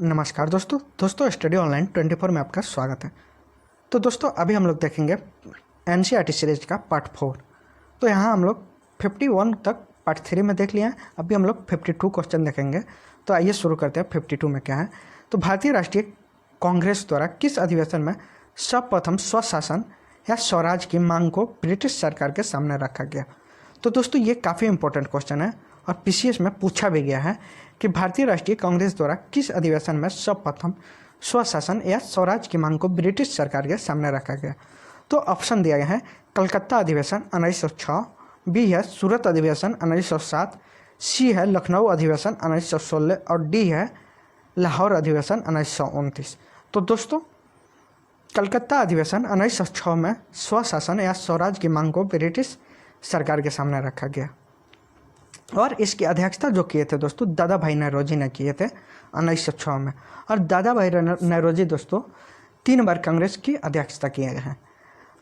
नमस्कार दोस्तों study online 24 में आपका स्वागत है। तो दोस्तों अभी हम लोग देखेंगे एनसीईआरटी सीरीज का पार्ट 4। तो यहाँ हम लोग 51 तक पार्ट 3 में देख लिए हैं। अभी हम लोग 52 क्वेश्चन देखेंगे। तो आइए शुरू करते हैं 52 में क्या है। तो भारतीय राष्ट्रीय कांग्रेस द्वारा किस अधिवेशन में सर्वप्रथम स्वशासन या स्वराज की मांग को ब्रिटिश सरकार के सामने रखा गया। तो दोस्तों ये काफ़ी इंपॉर्टेंट क्वेश्चन है और पीसीएस में पूछा भी गया है कि भारतीय राष्ट्रीय कांग्रेस द्वारा किस अधिवेशन में सर्वप्रथम स्वशासन या स्वराज की मांग को ब्रिटिश सरकार के सामने रखा गया। तो ऑप्शन दिया गया है कलकत्ता अधिवेशन 1906, बी है सूरत अधिवेशन 1907, सी है लखनऊ अधिवेशन 1916 और डी है लाहौर अधिवेशन 1929। तो दोस्तों कलकत्ता अधिवेशन 1906 में स्वशासन या स्वराज की मांग को ब्रिटिश सरकार के सामने रखा गया और इसकी अध्यक्षता जो किए थे दोस्तों दादा भाई नौरोजी ने किए थे 1906 में। और दादा भाई नौरोजी दोस्तों 3 बार कांग्रेस की अध्यक्षता किए गए हैं।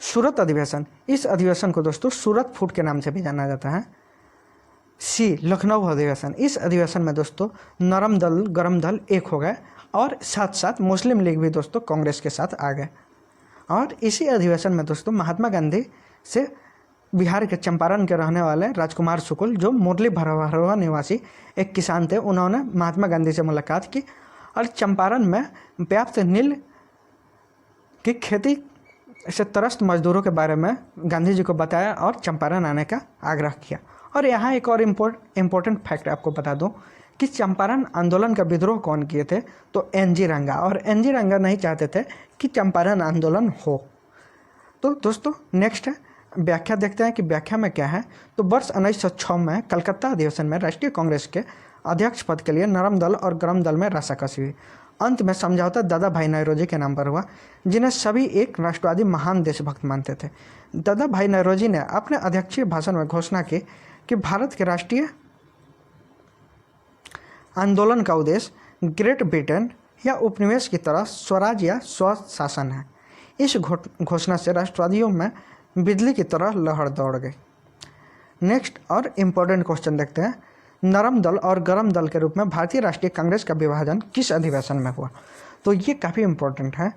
सूरत अधिवेशन, इस अधिवेशन को दोस्तों सूरत फूट के नाम से भी जाना जाता है। सी लखनऊ अधिवेशन, इस अधिवेशन में दोस्तों नरम दल गरम दल एक हो गए और साथ साथ मुस्लिम लीग भी दोस्तों कांग्रेस के साथ आ गए। और इसी अधिवेशन में दोस्तों महात्मा गांधी से बिहार के चंपारण के रहने वाले राजकुमार शुक्ल जो मुरली भरवा निवासी एक किसान थे, उन्होंने महात्मा गांधी से मुलाकात की और चंपारण में व्याप्त नील की खेती से त्रस्त मजदूरों के बारे में गांधी जी को बताया और चंपारण आने का आग्रह किया। और यहाँ एक और इम्पोर्टेंट फैक्ट आपको बता दूं कि चंपारण आंदोलन का विद्रोह कौन किए थे, तो एनजी रंगा। और एनजी रंगा नहीं चाहते थे कि चंपारण आंदोलन हो। तो दोस्तों नेक्स्ट है व्याख्या, देखते हैं कि व्याख्या में क्या है। तो वर्ष 1906 में कलकत्ता अधिवेशन में राष्ट्रीय कांग्रेस के अध्यक्ष पद के लिए नरम दल और गरम दल में रस्साकसी हुई। अंत में समझौता दादा भाई नौरोजी के नाम पर हुआ, जिन्हें सभी एक राष्ट्रवादी महान देशभक्त मानते थे। दादा भाई नौरोजी ने अपने अध्यक्षीय भाषण में घोषणा की कि भारत के राष्ट्रीय आंदोलन का उद्देश्य ग्रेट ब्रिटेन या उपनिवेश की तरह स्वराज या स्वशासन है। इस घोषणा से राष्ट्रवादियों में बिजली की तरह लहर दौड़ गई। नेक्स्ट और इम्पोर्टेंट क्वेश्चन देखते हैं, नरम दल और गरम दल के रूप में भारतीय राष्ट्रीय कांग्रेस का विभाजन किस अधिवेशन में हुआ। तो ये काफ़ी इम्पोर्टेंट है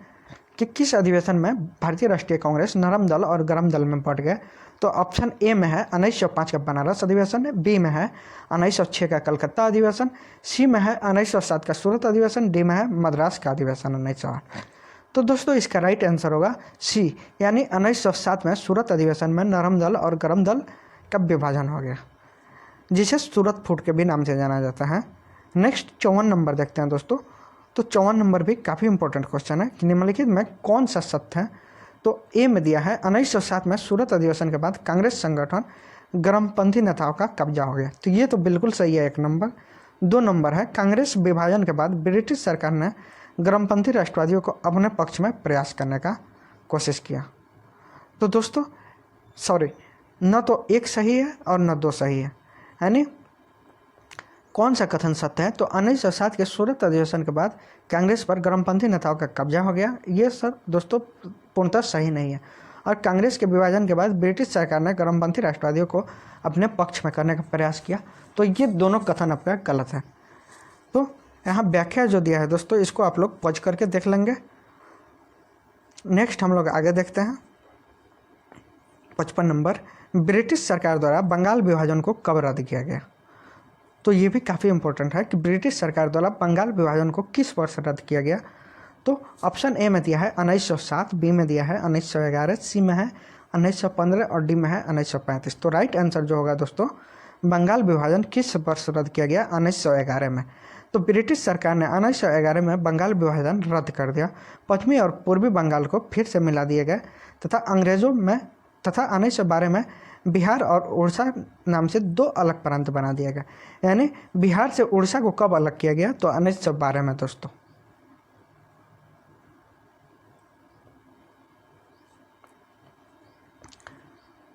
कि किस अधिवेशन में भारतीय राष्ट्रीय कांग्रेस नरम दल और गरम दल में बढ़ गए। तो ऑप्शन ए में है 1905 का बनारस अधिवेशन, बी में है 1906 का कलकत्ता अधिवेशन, सी में है 1907 का सूरत अधिवेशन, डी में है मद्रास का अधिवेशन 1908। तो दोस्तों इसका राइट आंसर होगा सी, यानी 1907 में सूरत अधिवेशन में नरम दल और गरम दल का विभाजन हो गया, जिसे सूरत फूट के भी नाम से जाना जाता है। नेक्स्ट 54 नंबर देखते हैं दोस्तों। तो 54 नंबर भी काफ़ी इंपॉर्टेंट क्वेश्चन है कि निम्नलिखित में कौन सा सत्य है। तो ए में दिया है 1907 में सूरत अधिवेशन के बाद कांग्रेस संगठन गरमपंथी नेताओं का कब्जा हो गया। तो ये तो बिल्कुल सही है 1 नंबर। 2 नंबर है कांग्रेस विभाजन के बाद ब्रिटिश सरकार ने गरमपंथी राष्ट्रवादियों को अपने पक्ष में प्रयास करने का कोशिश किया। तो दोस्तों सॉरी, न तो 1 सही है और न 2 सही है, यानी कौन सा कथन सत्य है। तो 1907 के सूरत अधिवेशन के बाद कांग्रेस पर गरमपंथी नेताओं का कब्जा हो गया, ये सब दोस्तों पूर्णतः सही नहीं है। और कांग्रेस के विभाजन के बाद ब्रिटिश सरकार ने गरमपंथी राष्ट्रवादियों को अपने पक्ष में करने का प्रयास किया। तो ये दोनों कथन आपका गलत है। तो यहाँ व्याख्या जो दिया है दोस्तों इसको आप लोग पॉज करके देख लेंगे। नेक्स्ट हम लोग आगे देखते हैं 55 नंबर, ब्रिटिश सरकार द्वारा बंगाल विभाजन को कब रद्द किया गया। तो ये भी काफ़ी इंपॉर्टेंट है कि ब्रिटिश सरकार द्वारा बंगाल विभाजन को किस वर्ष रद्द किया गया। तो ऑप्शन ए में दिया है 1907, बी में दिया है 1911, सी में है 1915 और डी में है 1935। तो राइट आंसर जो होगा दोस्तों बंगाल विभाजन किस वर्ष रद्द किया गया, 1911 में। तो ब्रिटिश सरकार ने 1911 में बंगाल विभाजन रद्द कर दिया। पश्चिमी और पूर्वी बंगाल को फिर से मिला दिए गए तथा अंग्रेजों में 1912 में बिहार और उड़ीसा नाम से 2 अलग प्रांत बना दिया गया। यानी बिहार से उड़ीसा को कब अलग किया गया, तो 1912 में दोस्तों।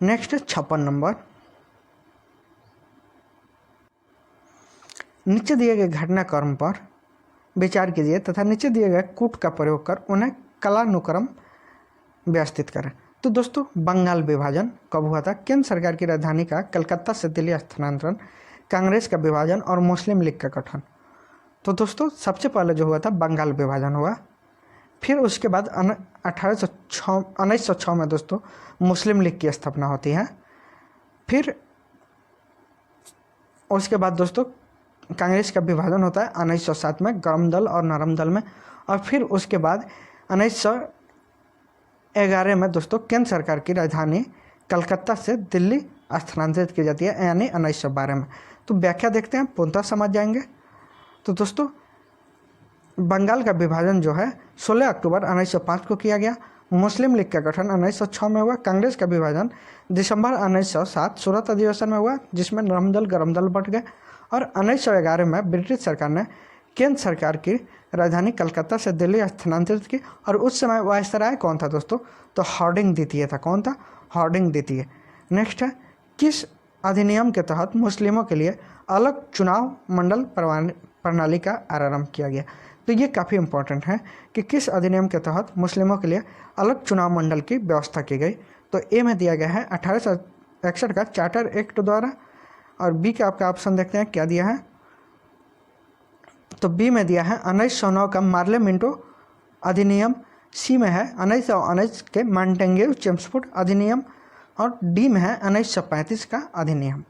नेक्स्ट 56 नंबर, नीचे दिए गए घटनाक्रम पर विचार कीजिए तथा नीचे दिए गए कूट का प्रयोग कर उन्हें कालानुक्रम व्यवस्थित करें। तो दोस्तों बंगाल विभाजन कब हुआ था, केंद्र सरकार की राजधानी का कलकत्ता से दिल्ली स्थानांतरण, कांग्रेस का विभाजन और मुस्लिम लीग का गठन। तो दोस्तों सबसे पहले जो हुआ था बंगाल विभाजन हुआ। फिर उसके बाद 1906 में दोस्तों मुस्लिम लीग की स्थापना होती है। फिर उसके बाद दोस्तों कांग्रेस का विभाजन होता है 1907 में गर्म दल और नरम दल में। और फिर उसके बाद 1911 में दोस्तों केंद्र सरकार की राजधानी कलकत्ता से दिल्ली स्थानांतरित की जाती है, यानी 1912 में। तो व्याख्या देखते हैं, पूर्णतः समझ जाएंगे। तो दोस्तों बंगाल का विभाजन जो है 16 अक्टूबर 1905 को किया गया। मुस्लिम लीग का गठन 1906 में हुआ। कांग्रेस का विभाजन दिसंबर 1907 सूरत अधिवेशन में हुआ, जिसमें नरम दल गरम दल बट गए। और 1911 में ब्रिटिश सरकार ने केंद्र सरकार की राजधानी कलकत्ता से दिल्ली स्थानांतरित की। और उस समय वायसराय कौन था दोस्तों? तो हार्डिंग द्वितीय था। कौन था? हार्डिंग द्वितीय। नेक्स्ट है, किस अधिनियम के तहत मुस्लिमों के लिए अलग चुनाव मंडल प्रणाली का आरंभ किया गया? तो ये काफ़ी इंपॉर्टेंट है कि किस अधिनियम के तहत मुस्लिमों के लिए अलग चुनाव मंडल की व्यवस्था की गई। तो ए में दिया गया है 1861 का चार्टर एक्ट द्वारा। और बी का आपका ऑप्शन देखते हैं क्या दिया है। तो बी में दिया है 1909 का मार्ले मिंटो अधिनियम। सी में है 1919 के मॉन्टेग्यू चेम्सफोर्ड अधिनियम। और डी में है 1935 का अधिनियम।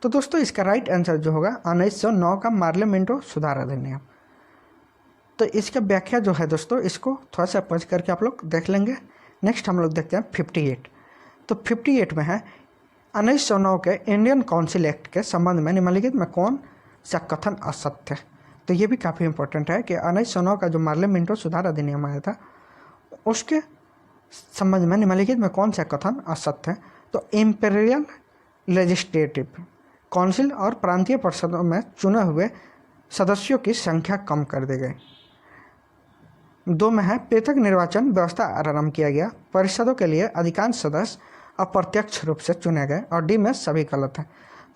तो दोस्तों इसका राइट आंसर जो होगा 1909 का मार्ले मिंटो सुधार अधिनियम। तो इसका व्याख्या जो है दोस्तों, इसको थोड़ा सा पढ़ करके आप लोग देख लेंगे। नेक्स्ट हम लोग देखते हैं 58। तो 58 में है 1909 के इंडियन काउंसिल एक्ट के संबंध में निम्नलिखित में कौन सा कथन असत्य है? तो ये भी काफ़ी इंपॉर्टेंट है कि 1909 का जो मार्ले मिंटो सुधार अधिनियम आया था उसके संबंध में निम्नलिखित में कौन सा कथन असत्य है? तो इम्पेरियल लेजिस्लेटिव काउंसिल और प्रांतीय परिषदों में चुने हुए सदस्यों की संख्या कम कर दी गई। 2 में है पृथक निर्वाचन व्यवस्था आरंभ किया गया। परिषदों के लिए अधिकांश सदस्य अप्रत्यक्ष रूप से चुने गए। और डी में सभी गलत है।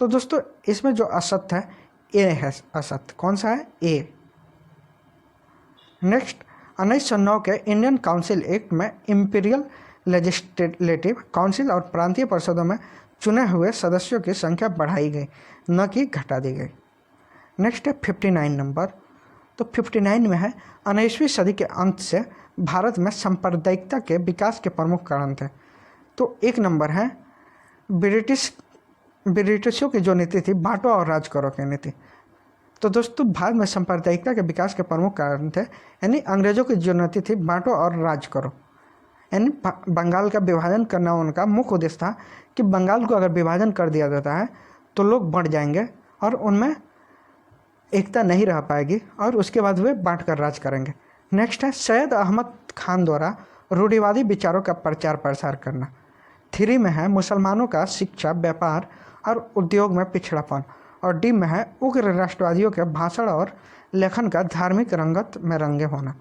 तो दोस्तों इसमें जो असत्य है ए है असत्य। कौन सा है? ए। नेक्स्ट 1909 के इंडियन काउंसिल एक्ट में इंपीरियल लेजिस्लेटिव काउंसिल और प्रांतीय परिषदों में चुने हुए सदस्यों की संख्या बढ़ाई गई, न कि घटा दी गई। नेक्स्ट है 59 नंबर। तो 59 में है 19वीं सदी के अंत से भारत में सांप्रदायिकता के विकास के प्रमुख कारण थे। तो 1 नंबर है ब्रिटिशों की जो नीति थी बांटो और राज करो की नीति। तो दोस्तों भारत में सांप्रदायिकता के विकास के प्रमुख कारण थे, यानी अंग्रेजों की जो नीति थी बांटो और राज करो, यानी बंगाल का विभाजन करना उनका मुख्य उद्देश्य था कि बंगाल को अगर विभाजन कर दिया जाता है तो लोग बढ़ जाएंगे और उनमें एकता नहीं रह पाएगी और उसके बाद वे बांट कर राज करेंगे। नेक्स्ट है सैयद अहमद खान द्वारा रूढ़िवादी विचारों का प्रचार प्रसार करना। 3 में है मुसलमानों का शिक्षा, व्यापार और उद्योग में पिछड़ापन। और डी में है उग्र राष्ट्रवादियों के भाषण और लेखन का धार्मिक रंगत में रंगे होना।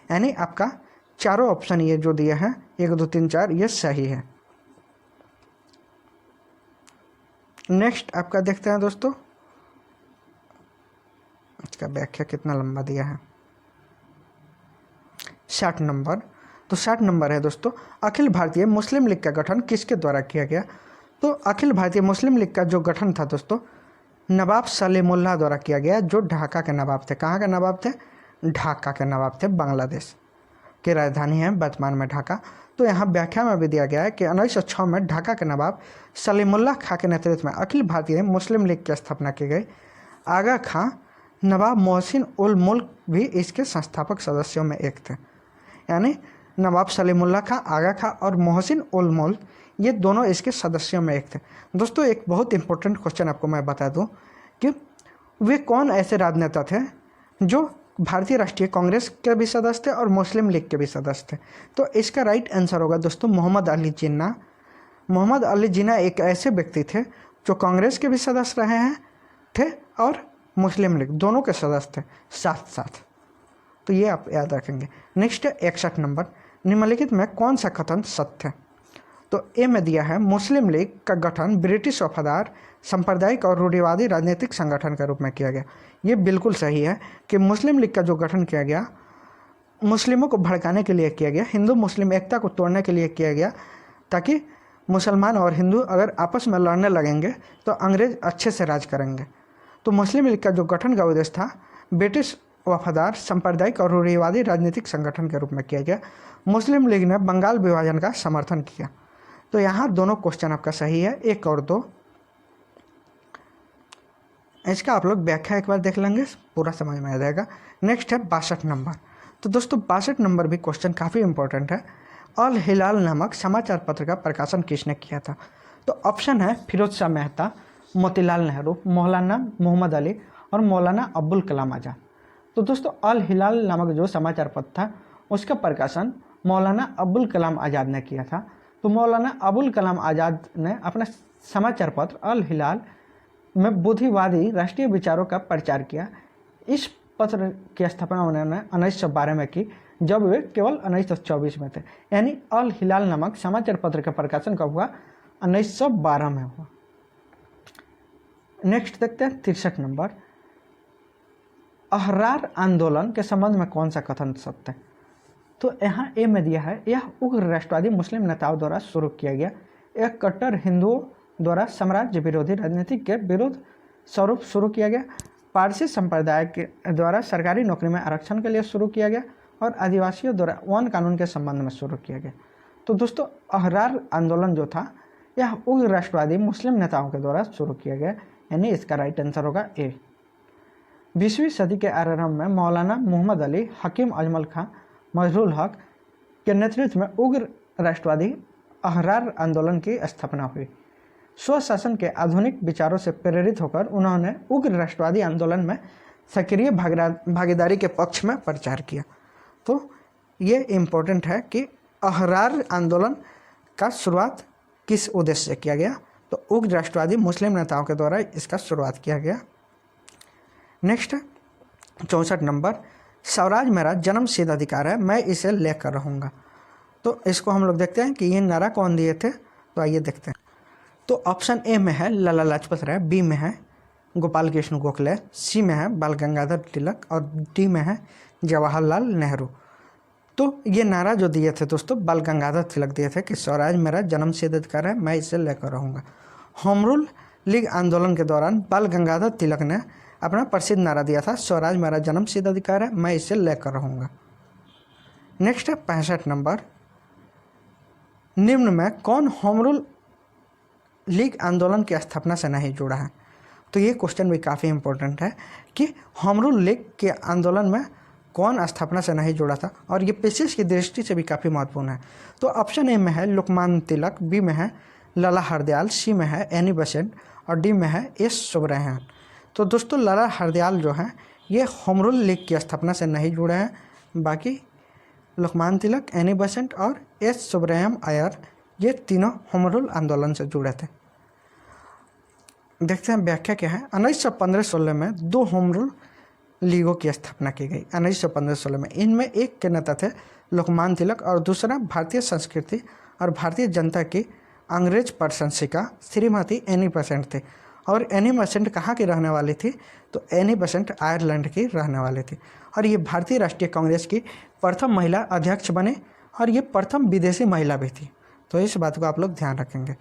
यानी आपका चारों ऑप्शन ये जो दिए हैं 1 2 3 4 ये सही है। नेक्स्ट आपका देखते हैं दोस्तों, इसका व्याख्या कितना लंबा दिया है। 60 नंबर। तो 60 नंबर है दोस्तों, अखिल भारतीय मुस्लिम लीग का गठन किसके द्वारा किया गया? तो अखिल भारतीय मुस्लिम लीग का जो गठन था दोस्तों नवाब सलीमुल्लाह द्वारा किया गया, जो ढाका के नवाब थे। कहाँ के नवाब थे? ढाका के नवाब थे। बांग्लादेश की राजधानी है वर्तमान में ढाका। तो यहाँ व्याख्या में भी दिया गया है कि 1906 में ढाका के नवाब सलीमुल्लाह खां के नेतृत्व में अखिल भारतीय मुस्लिम लीग की स्थापना की गई। आगा खां, नवाब मोहसिन उल मुल्क भी इसके संस्थापक सदस्यों में एक थे। यानी नवाब सलीमुल्लाह खां, आगा खां और मोहसिन उल मुल्क ये दोनों इसके सदस्यों में एक थे। दोस्तों एक बहुत इंपॉर्टेंट क्वेश्चन आपको मैं बता दूं कि वे कौन ऐसे राजनेता थे जो भारतीय राष्ट्रीय कांग्रेस के भी सदस्य थे और मुस्लिम लीग के भी सदस्य थे? तो इसका राइट आंसर होगा दोस्तों मोहम्मद अली जिन्ना। मोहम्मद अली जिन्ना एक ऐसे व्यक्ति थे जो कांग्रेस के भी सदस्य रहे हैं थे और मुस्लिम लीग दोनों के सदस्य थे साथ साथ। तो ये आप याद रखेंगे। नेक्स्ट है 61 नंबर, निम्नलिखित में कौन सा कथन सत्य है? तो ए में दिया है मुस्लिम लीग का गठन ब्रिटिश वफादार सांप्रदायिक और रूढ़िवादी राजनीतिक संगठन के रूप में किया गया। ये बिल्कुल सही है कि मुस्लिम लीग का जो गठन किया गया मुस्लिमों को भड़काने के लिए किया गया, हिंदू मुस्लिम एकता को तोड़ने के लिए किया गया, ताकि मुसलमान और हिंदू अगर आपस में लड़ने लगेंगे तो अंग्रेज अच्छे से राज करेंगे। तो मुस्लिम लीग का जो गठन का उद्देश्य था ब्रिटिश वफादार सांप्रदायिक और रूढ़िवादी राजनीतिक संगठन के रूप में किया गया। मुस्लिम लीग ने बंगाल विभाजन का समर्थन किया। तो यहाँ दोनों क्वेश्चन आपका सही है, 1 और 2। इसका आप लोग व्याख्या एक बार देख लेंगे, पूरा समझ में आ जाएगा। नेक्स्ट है 62 नंबर। तो दोस्तों 62 नंबर भी क्वेश्चन काफ़ी इंपॉर्टेंट है। अल हिलाल नामक समाचार पत्र का प्रकाशन किसने किया था? तो ऑप्शन है फिरोज शाह मेहता, मोतीलाल नेहरू, मौलाना मोहम्मद अली और मौलाना अब्दुल कलाम आज़ाद। तो दोस्तों अल हिलाल नामक जो समाचार पत्र था उसका प्रकाशन मौलाना अब्दुल कलाम आज़ाद ने किया था। तो मौलाना अब्दुल कलाम आज़ाद ने अपना समाचार पत्र अल हिलाल में बुद्धिवादी राष्ट्रीय विचारों का प्रचार किया। इस पत्र की स्थापना उन्होंने 1912 में की, जब वे केवल 1924 में थे। यानी अल हिलाल नामक समाचार पत्र का प्रकाशन कब हुआ? 1912 में हुआ। नेक्स्ट देखते हैं 63 नंबर। अहरार आंदोलन के संबंध में कौन सा कथन सत्य है? तो यहाँ ए में दिया है, यह उग्र राष्ट्रवादी मुस्लिम नेताओं द्वारा शुरू किया गया एक कट्टर हिंदुओं द्वारा साम्राज्य विरोधी राजनीति के विरोध स्वरूप शुरू किया गया। पारसी संप्रदाय के द्वारा सरकारी नौकरी में आरक्षण के लिए शुरू किया गया और आदिवासियों द्वारा वन कानून के संबंध में शुरू किया गया। तो दोस्तों अहरार आंदोलन जो था यह उग्र राष्ट्रवादी मुस्लिम नेताओं के द्वारा शुरू किया गया, यानी इसका राइट आंसर होगा ए। 20वीं सदी के आरंभ में मौलाना मोहम्मद अली, हकीम अजमल खां, मजरुल हक के नेतृत्व में उग्र राष्ट्रवादी अहरार आंदोलन की स्थापना हुई। स्वशासन के आधुनिक विचारों से प्रेरित होकर उन्होंने उग्र राष्ट्रवादी आंदोलन में सक्रिय भागीदारी के पक्ष में प्रचार किया। तो ये इम्पोर्टेंट है कि अहरार आंदोलन का शुरुआत किस उद्देश्य से किया गया? तो उग्र राष्ट्रवादी मुस्लिम नेताओं के द्वारा इसका शुरुआत किया गया। Next 64 number. स्वराज मेरा जन्मसिद्ध अधिकार है, मैं इसे लेकर रहूँगा। तो इसको हम लोग देखते हैं कि ये नारा कौन दिए थे। तो आइए देखते हैं। तो ऑप्शन ए में है लाला लाजपत राय, बी में है गोपाल कृष्ण गोखले, सी में है बाल गंगाधर तिलक और डी में है जवाहरलाल नेहरू। तो ये नारा जो दिए थे दोस्तों बाल गंगाधर तिलक दिए थे कि स्वराज मेरा जन्मसिद्ध अधिकार है, मैं इसे लेकर रहूँगा। होम रूल लीग आंदोलन के दौरान बाल गंगाधर तिलक ने अपना प्रसिद्ध नारा दिया था, स्वराज मेरा जन्मसिद्ध अधिकार है, मैं इसे लेकर रहूँगा। नेक्स्ट है 65 नंबर। निम्न में कौन होम रूल लीग आंदोलन की स्थापना से नहीं जुड़ा है? तो ये क्वेश्चन भी काफ़ी इंपॉर्टेंट है कि होम रूल लीग के आंदोलन में कौन स्थापना से नहीं जुड़ा था, और ये पेशेश की दृष्टि से भी काफ़ी महत्वपूर्ण है। तो ऑप्शन ए में है लोकमान्य तिलक, बी में है लाला हरदयाल, सी में है एनी बेसेंट और डी में है एस सुब्रमण्यम। तो दोस्तों लाला हरदयाल जो हैं ये होम रूल लीग की स्थापना से नहीं जुड़े हैं, बाकी लोकमान्य तिलक, एनी बेसेंट और एस सुब्रमण्यम अय्यर ये तीनों होम रूल आंदोलन से जुड़े थे। देखते हैं व्याख्या क्या है। 1915-16 में 2 होम रूल लीगों की स्थापना की गई 1915-16 में। इनमें एक के नेता थे लोकमान्य तिलक और दूसरा भारतीय संस्कृति और भारतीय जनता की अंग्रेज प्रशंसिका श्रीमती एनी बेसेंट थी। और एनी बेसेंट कहाँ की रहने वाली थी? तो एनी बेसेंट आयरलैंड की रहने वाली थी और ये भारतीय राष्ट्रीय कांग्रेस की प्रथम महिला अध्यक्ष बने और ये प्रथम विदेशी महिला भी थी। तो इस बात को आप लोग ध्यान रखेंगे।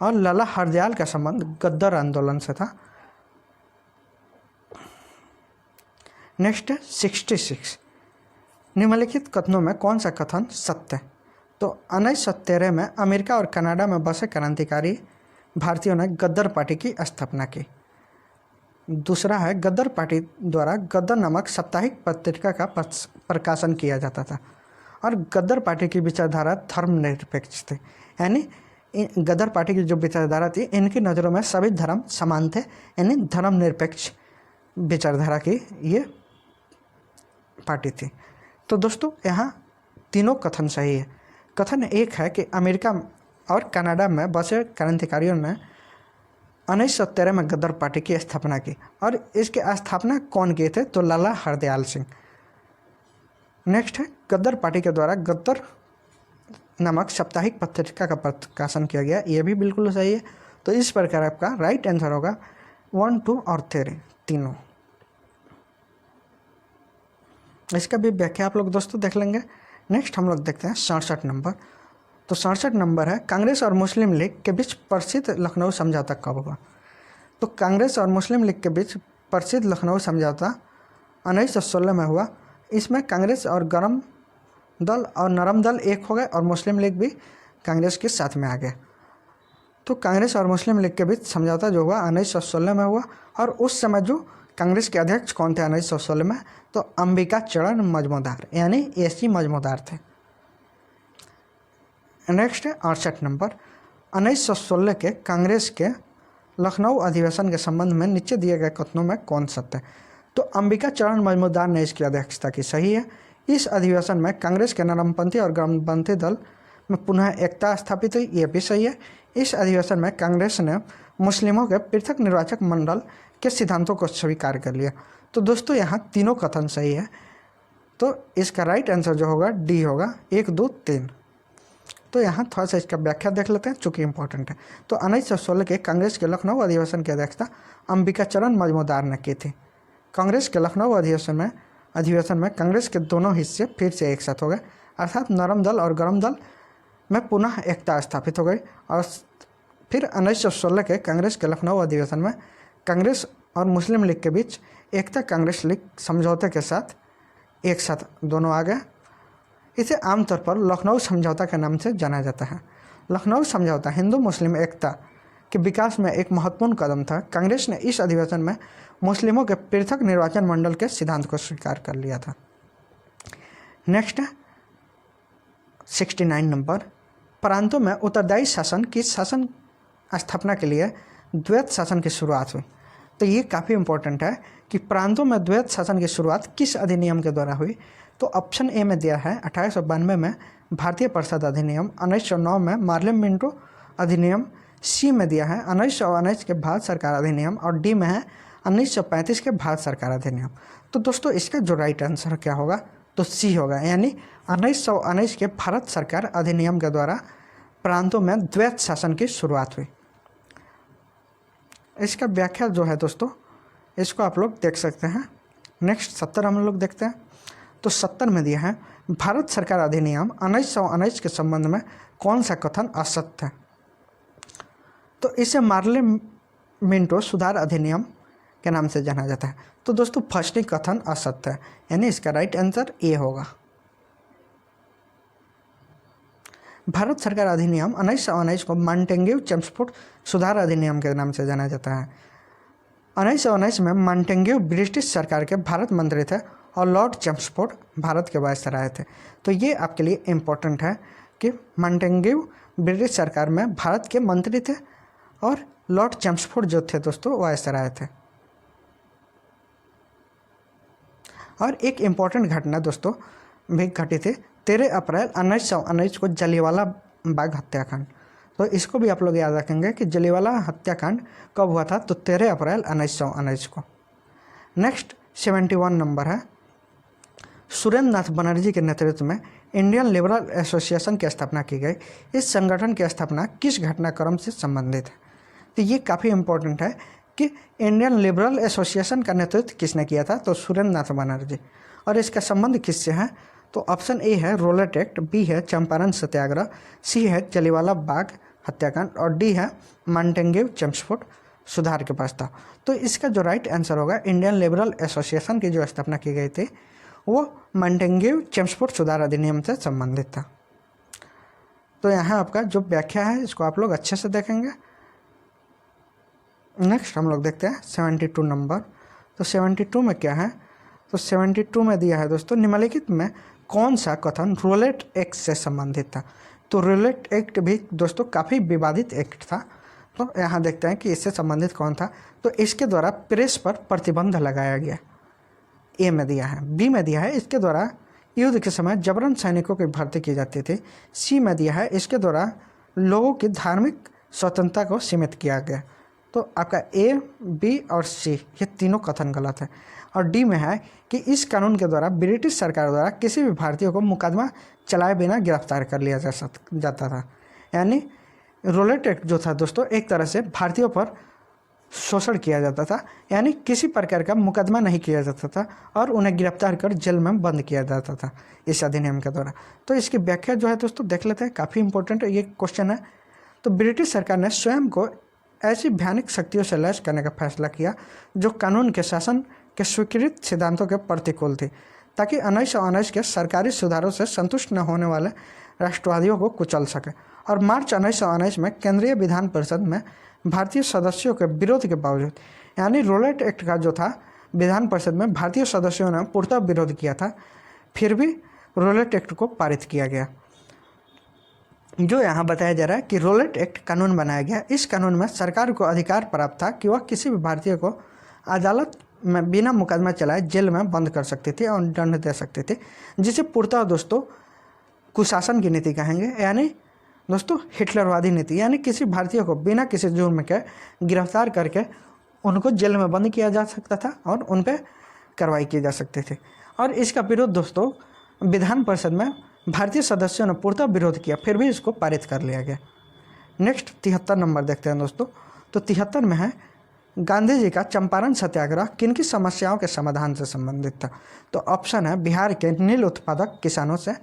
और लाला हरदयाल का संबंध गद्दार आंदोलन से था। नेक्स्ट है 66। निम्नलिखित कथनों में कौन सा कथन सत्य है? तो 1913 में अमेरिका और कनाडा में बसे क्रांतिकारी भारतीयों ने गद्दार पार्टी की स्थापना की। दूसरा है गद्दार पार्टी द्वारा गद्दार नामक साप्ताहिक पत्रिका का प्रकाशन किया जाता था और गद्दार पार्टी की विचारधारा धर्मनिरपेक्ष थी। यानी गद्दार पार्टी की जो विचारधारा थी इनकी नज़रों में सभी धर्म समान थे, यानी धर्मनिरपेक्ष विचारधारा की ये पार्टी थी। तो दोस्तों यहाँ तीनों कथन सही है। कथन एक है कि अमेरिका और कनाडा में बसे क्रांतिकारियों ने 1913 में गद्दार पार्टी की स्थापना की और इसकी स्थापना कौन किए थे? तो लाला हरदयाल सिंह। नेक्स्ट है गद्दार पार्टी के द्वारा गद्दार नामक साप्ताहिक पत्रिका का प्रकाशन किया गया, यह भी बिल्कुल सही है। तो इस प्रकार आपका राइट आंसर होगा 1, 2 और 3 तीनों। इसका भी व्याख्या आप लोग दोस्तों देख लेंगे। नेक्स्ट हम लोग देखते हैं 67 नंबर। तो 67 नंबर है कांग्रेस और मुस्लिम लीग के बीच प्रसिद्ध लखनऊ समझौता कब हुआ? तो कांग्रेस और मुस्लिम लीग के बीच प्रसिद्ध लखनऊ समझौता 1916 में हुआ। इसमें कांग्रेस और गरम दल और नरम दल एक हो गए और मुस्लिम लीग भी कांग्रेस के साथ में आ गया। तो कांग्रेस और मुस्लिम लीग के बीच समझौता जो हुआ 1916 में हुआ। और उस समय जो कांग्रेस के अध्यक्ष कौन थे 1916 में, तो अंबिका चरण मजमूदार यानी AC मजमूदार थे। नेक्स्ट है 68 नंबर। 1916 के कांग्रेस के लखनऊ अधिवेशन के संबंध में नीचे दिए गए कथनों में कौन सत्य है? तो अंबिका चरण मजमूदार ने इसकी अध्यक्षता की, सही है। इस अधिवेशन में कांग्रेस के नरमपंथी और गरमपंथी दल में पुनः एकता स्थापित हुई, ये भी सही है। इस अधिवेशन में कांग्रेस ने मुस्लिमों के पृथक निर्वाचक मंडल के सिद्धांतों को स्वीकार कर लिया। तो दोस्तों यहाँ तीनों कथन सही है, तो इसका राइट आंसर जो होगा डी होगा, 1, 2, 3। तो यहाँ थोड़ा सा इसका व्याख्या देख लेते हैं चूँकि इंपॉर्टेंट है। तो 1916 के कांग्रेस के लखनऊ अधिवेशन की अध्यक्षता अंबिका चरण मजमूदार ने की थी। कांग्रेस के लखनऊ अधिवेशन में कांग्रेस के दोनों हिस्से फिर से एक साथ हो गए, अर्थात नरम दल और गरम दल में पुनः एकता स्थापित हो गई। और फिर 1916 के कांग्रेस के लखनऊ अधिवेशन में कांग्रेस और मुस्लिम लीग के बीच एकता कांग्रेस लीग समझौते के साथ एक साथ दोनों आ गए। इसे आमतौर पर लखनऊ समझौता के नाम से जाना जाता है। लखनऊ समझौता हिंदू मुस्लिम एकता के विकास में एक महत्वपूर्ण कदम था। कांग्रेस ने इस अधिवेशन में मुस्लिमों के पृथक निर्वाचन मंडल के सिद्धांत को स्वीकार कर लिया था। नेक्स्ट है 69 नंबर। प्रांतों में उत्तरदायी शासन की शासन स्थापना के लिए द्वैत शासन की शुरुआत हुई। तो ये काफ़ी इंपॉर्टेंट है कि प्रांतों में द्वैत शासन की शुरुआत किस अधिनियम के द्वारा हुई। तो ऑप्शन ए में दिया है 1892 में भारतीय परिषद अधिनियम, 1909 में मार्लेम मिंटो अधिनियम, सी में दिया है 1919 के भारत सरकार अधिनियम और डी में है 1935 के भारत सरकार अधिनियम। तो दोस्तों इसका जो राइट आंसर क्या होगा, तो सी होगा, यानी 1919 के भारत सरकार अधिनियम के द्वारा प्रांतों में द्वैत शासन की शुरुआत हुई। इसका व्याख्या जो है दोस्तों इसको आप लोग देख सकते हैं। नेक्स्ट 70 हम लोग देखते हैं। तो 70 में दिया है भारत सरकार अधिनियम 1919 के संबंध में कौन सा कथन असत्य है। तो इसे मार्लेम मिंटो सुधार अधिनियम के नाम से जाना जाता है। तो दोस्तों फर्स्ट कथन असत्य है, यानी इसका राइट आंसर ए होगा। भारत सरकार अधिनियम 1919 को मॉन्टेग्यू चेम्सफोर्ड सुधार अधिनियम के नाम से जाना जाता है। 1919 में मॉन्टेग्यू ब्रिटिश सरकार के भारत मंत्री थे और लॉर्ड चेम्सफोर्ड भारत के वायसराय थे। तो ये आपके लिए इम्पोर्टेंट है कि मॉन्टेग्यू ब्रिटिश सरकार में भारत के मंत्री थे और लॉर्ड चेम्सफोर्ड जो थे दोस्तों वायसराय थे। और एक इम्पॉर्टेंट घटना दोस्तों भी घटी थी 13 अप्रैल 1919 को जलियांवाला बाग हत्याकांड। तो इसको भी आप लोग याद रखेंगे कि जलियांवाला हत्याकांड कब हुआ था, तो 13 अप्रैल 1919 को। नेक्स्ट 71 नंबर है। सुरेंद्र नाथ बनर्जी के नेतृत्व में इंडियन लिबरल एसोसिएशन की स्थापना की गई। इस संगठन की स्थापना किस घटनाक्रम से संबंधित है। तो ये काफ़ी इम्पोर्टेंट है कि इंडियन लिबरल एसोसिएशन का नेतृत्व किसने किया था, तो सुरेंद्र नाथ बनर्जी। और इसका संबंध किससे है, तो ऑप्शन ए है रोलेट एक्ट, बी है चंपारण सत्याग्रह, सी है जलियांवाला बाग हत्याकांड और डी है मॉन्टेग्यू चेम्सफोर्ड सुधार के प्रस्ताव। तो इसका जो राइट आंसर होगा इंडियन लिबरल एसोसिएशन की जो स्थापना की गई थी वो मॉन्टेग्यू चेम्सफोर्ड सुधार अधिनियम से संबंधित था। तो यहाँ आपका जो व्याख्या है इसको आप लोग अच्छे से देखेंगे। नेक्स्ट हम लोग देखते हैं 72 नंबर। तो 72 में क्या है, तो 72 में दिया है दोस्तों निम्नलिखित में कौन सा कथन रोलेट एक्ट से संबंधित था। तो रोलेट एक्ट भी दोस्तों काफ़ी विवादित एक्ट था। तो यहाँ देखते हैं कि इससे संबंधित कौन था। तो इसके द्वारा प्रेस पर प्रतिबंध लगाया गया, ए में दिया है। बी में दिया है इसके द्वारा युद्ध के समय जबरन सैनिकों की भर्ती की जाती थी। सी में दिया है इसके द्वारा लोगों की धार्मिक स्वतंत्रता को सीमित किया गया। तो आपका ए, बी और सी ये तीनों कथन गलत है। और डी में है कि इस कानून के द्वारा ब्रिटिश सरकार द्वारा किसी भी भारतीय को मुकदमा चलाए बिना गिरफ्तार कर लिया जाता था। यानी रोलेट एक्ट जो था दोस्तों एक तरह से भारतीयों पर शोषण किया जाता था, यानी किसी प्रकार का मुकदमा नहीं किया जाता था और उन्हें गिरफ्तार कर जेल में बंद किया जाता था इस अधिनियम के द्वारा। तो इसकी व्याख्या जो है दोस्तों देख लेते हैं, काफ़ी इंपॉर्टेंट ये क्वेश्चन है। तो ब्रिटिश सरकार ने स्वयं को ऐसी भयानक शक्तियों से लैस करने का फैसला किया जो कानून के शासन के स्वीकृत सिद्धांतों के प्रतिकूल थी, ताकि 1919 के सरकारी सुधारों से संतुष्ट न होने वाले राष्ट्रवादियों को कुचल सके। और मार्च 1919 में केंद्रीय विधान परिषद में भारतीय सदस्यों के विरोध के बावजूद, यानी रोलेट एक्ट का जो था विधान परिषद में भारतीय सदस्यों ने पूर्णतः विरोध किया था, फिर भी रोलेट एक्ट को पारित किया गया। जो यहाँ बताया जा रहा है कि रोलेट एक्ट कानून बनाया गया। इस कानून में सरकार को अधिकार प्राप्त था कि वह किसी भी भारतीय को अदालत में बिना मुकदमा चलाए जेल में बंद कर सकते थे और दंड दे सकते थे, जिसे पूर्णतः दोस्तों कुशासन की नीति कहेंगे, यानी दोस्तों हिटलरवादी नीति। यानी किसी भारतीय को बिना किसी जुर्म के गिरफ्तार करके उनको जेल में बंद किया जा सकता था और उन पर कार्रवाई की जा सकती थी। और इसका विरोध दोस्तों विधान परिषद में भारतीय सदस्यों ने पूर्णतः विरोध किया, फिर भी इसको पारित कर लिया गया। नेक्स्ट 73 नंबर देखते हैं दोस्तों। तो 73 में है गांधी जी का चंपारण सत्याग्रह किन की समस्याओं के समाधान से संबंधित था। तो ऑप्शन है बिहार के नील उत्पादक किसानों से,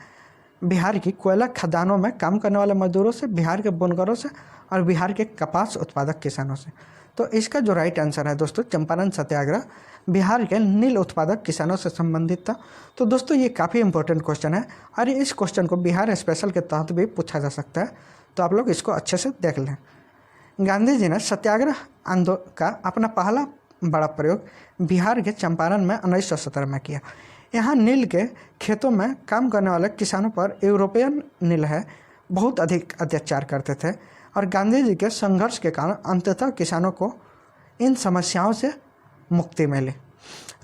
बिहार की कोयला खदानों में काम करने वाले मजदूरों से, बिहार के बुनकरों से और बिहार के कपास उत्पादक किसानों से। तो इसका जो राइट आंसर है दोस्तों चंपारण सत्याग्रह बिहार के नील उत्पादक किसानों से संबंधित था। तो दोस्तों ये काफ़ी इंपॉर्टेंट क्वेश्चन है और इस क्वेश्चन को बिहार स्पेशल के तहत भी पूछा जा सकता है, तो आप लोग इसको अच्छे से देख लें। गांधी जी ने सत्याग्रह आंदोलन का अपना पहला बड़ा प्रयोग बिहार के चंपारण में 1917 में किया। यहाँ नील के खेतों में काम करने वाले किसानों पर यूरोपियन नील है बहुत अधिक अत्याचार करते थे और गांधी जी के संघर्ष के कारण अंततः किसानों को इन समस्याओं से मुक्ति मिली।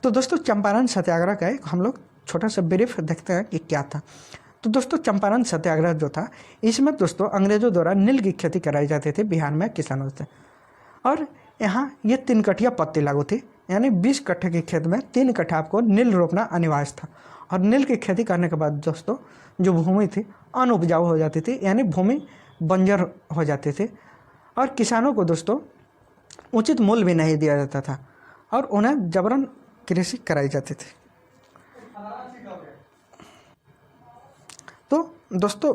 तो दोस्तों चंपारण सत्याग्रह का एक हम लोग छोटा सा ब्रीफ देखते हैं कि क्या था। तो दोस्तों चंपारण सत्याग्रह जो था इसमें दोस्तों अंग्रेजों द्वारा नील की खेती कराई जाती थी बिहार में किसानों से, और यहाँ ये 3 कट्ठिया पत्ती लागू थी, यानी 20 कट्ठे के खेत में 3 कट्ठा आपको नील रोपना अनिवार्य था। और नील की खेती करने के बाद दोस्तों जो भूमि थी अनउपजाऊ हो जाती थी, यानी भूमि बंजर हो जाती थी और किसानों को दोस्तों उचित मूल्य भी नहीं दिया जाता था और उन्हें जबरन कृषि कराई जाती थी। तो दोस्तों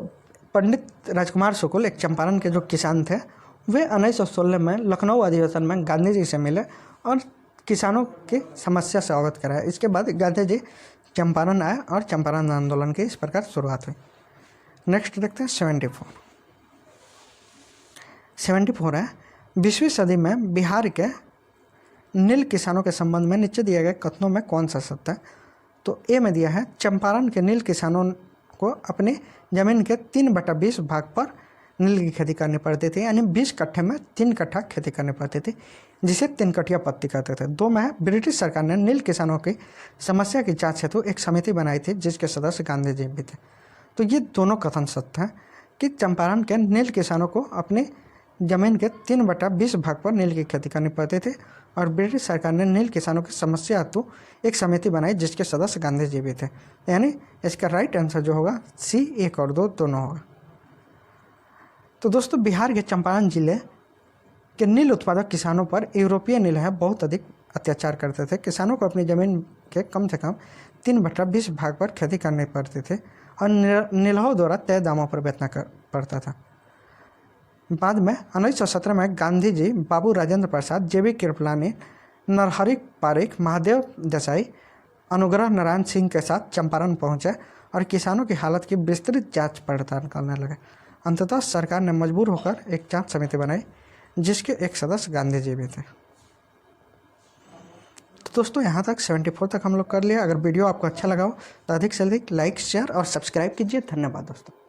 पंडित राजकुमार शुक्ल एक चंपारण के जो किसान थे, वे 1916 में लखनऊ अधिवेशन में गांधी जी से मिले और किसानों की समस्या से अवगत कराया। इसके बाद गांधी जी चंपारण आए और चंपारण आंदोलन की इस प्रकार शुरुआत हुई। नेक्स्ट देखते हैं 74 है 20वीं सदी में बिहार के नील किसानों के संबंध में नीचे दिए गए कथनों में कौन सा सत्य है। तो ए में दिया है चंपारण के नील किसानों को अपनी जमीन के 3/20 भाग पर नील की खेती करनी पड़ती थी, यानी 20 कट्ठे में 3 कट्ठा खेती करनी पड़ती थी, जिसे 3 कट्ठिया पत्ती कहते थे। 2 में ब्रिटिश सरकार ने नील किसानों की समस्या की जांच हेतु एक समिति बनाई थी जिसके सदस्य गांधी जी भी थे। तो ये दोनों कथन सत्य हैं कि चंपारण के नील किसानों को अपनी जमीन के 3/20 भाग पर नील की खेती करनी पड़ती थी और ब्रिटिश सरकार ने नील किसानों की समस्या हेतु एक समिति बनाई जिसके सदस्य गांधी जी भी थे। यानी इसका राइट आंसर जो होगा सी 1 और 2 दोनों होगा। तो दोस्तों बिहार के चंपारण जिले के नील उत्पादक किसानों पर यूरोपीय नील है बहुत अधिक अत्याचार करते थे। किसानों को अपनी ज़मीन के कम से कम 3/20 भाग पर खेती करनी पड़ती थी और नीलहों द्वारा तय दामों पर बेचना पड़ता था। बाद में 1917 में गांधी जी बाबू राजेंद्र प्रसाद, JB कृपलानी, नरहरि पारिक, महादेव देसाई, अनुग्रह नारायण सिंह के साथ चंपारण पहुंचे और किसानों की हालत की विस्तृत जांच पड़ताल करने लगे। अंततः सरकार ने मजबूर होकर एक जांच समिति बनाई जिसके एक सदस्य गांधी जी भी थे। तो दोस्तों यहाँ तक 74 तक हम लोग कर लिया। अगर वीडियो आपको अच्छा लगा हो तो अधिक से अधिक लाइक, शेयर और सब्सक्राइब कीजिए। धन्यवाद दोस्तों।